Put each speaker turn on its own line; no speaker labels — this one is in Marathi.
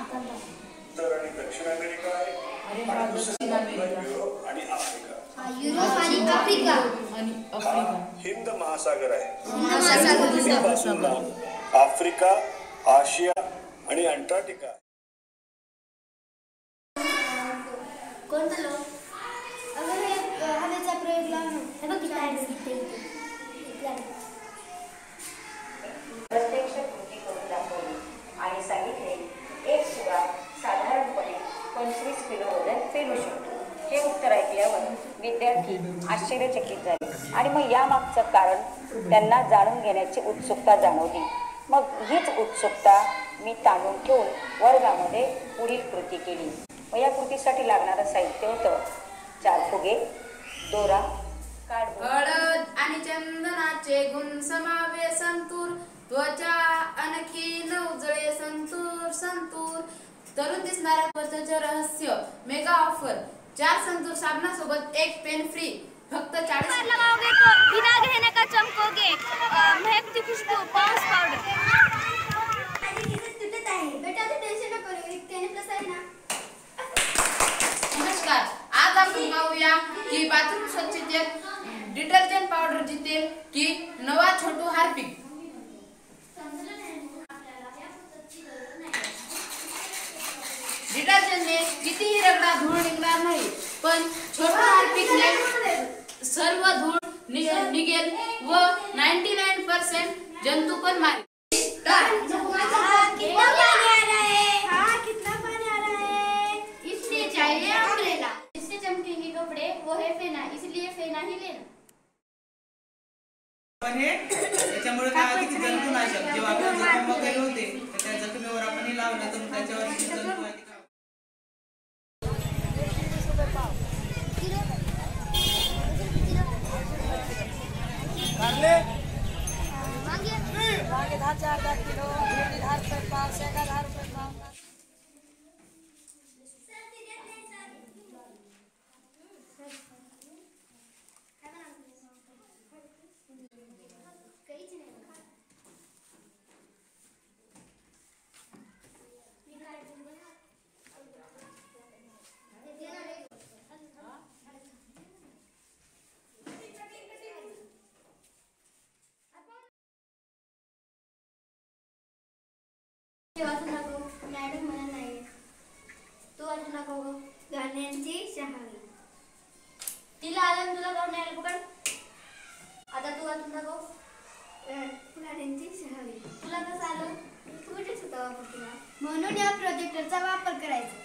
उत्तर आणि दक्षिण अमेरिका आहे आणि दुसरा युरोप आणि आफ्रिका. हिंद महासागर आहे. आफ्रिका, आशिया आणि अंटार्क्टिका.
कोणता लोक अगर हवेचा प्रयोग लावून
प्रत्यक्ष कृती करून दाखवली आणि सांगितले एक सुरा साधारणपणे 25 किलो वजन पेलू शकतो. हे उत्तर ऐकल्यावर विद्यार्थी आश्चर्यचकित झाले आणि मग यामागचं कारण त्यांना जाणून घेण्याची उत्सुकता जाणवली. मग हीच उत्सुकता मी ताणून ठेवून वर्गामध्ये पुढील कृती केली. व या कृतीसाठी लागणारं साहित्य होतं 4 फुगे, दोरा,
हळद आणि चंदनाचे गुण समावे संतूर, त्वचा आणखीन उजळे संतूर संतूर, तरुण दिसणाऱ्या त्वचेचे रहस्य मेगा ऑफर. 4 संतूर साबणासोबत 1 पेन फ्री, फक्त 40
लगाओगे तो बिना गहने का चमकोगे. महकती खुशबू पॉन्ड्स पाउडर. बेटा तू टेंशन नको करू, एक त्याने प्लस आहे ना.
नमस्कार, आज आपण पाहूया की बाथरूम स्वच्छतेत डिटर्जंट पावडर जितेल की नवा छोटू हार्पिक. डिटर्जंटने कितीही रगडा धूळ निघणार नाही, पण छोटू हार्पिकने सर्व धूळ निघेल व 99% जंतू पण मारेल.
चमकेंगे कपड़े वो है फेना, इसलिए फेना ही लेना.
पण हे त्याच्यामुळे काय होते की जंतुनाशक जेव्हा आपण जखम वगैरे होते तर त्या जखमेवर आपण हे लावलं तर त्याच्यावर जंतू आहे
वांगे 10 किलो, भेंडी 10 रुपये पाव, शेंगा 10 रुपये पाव.
वाचू नको मॅडम म्हणत नाही. तू वाचू नको गाण्यांची शहाणी. तिला आलं तुला गाऊन यायला पकड. आता तू वाचू नको गाण्यांची शहाणी. तुला कसं आलं? तू कुठेच होता वापर केला म्हणून या प्रोजेक्टरचा वापर करायचा.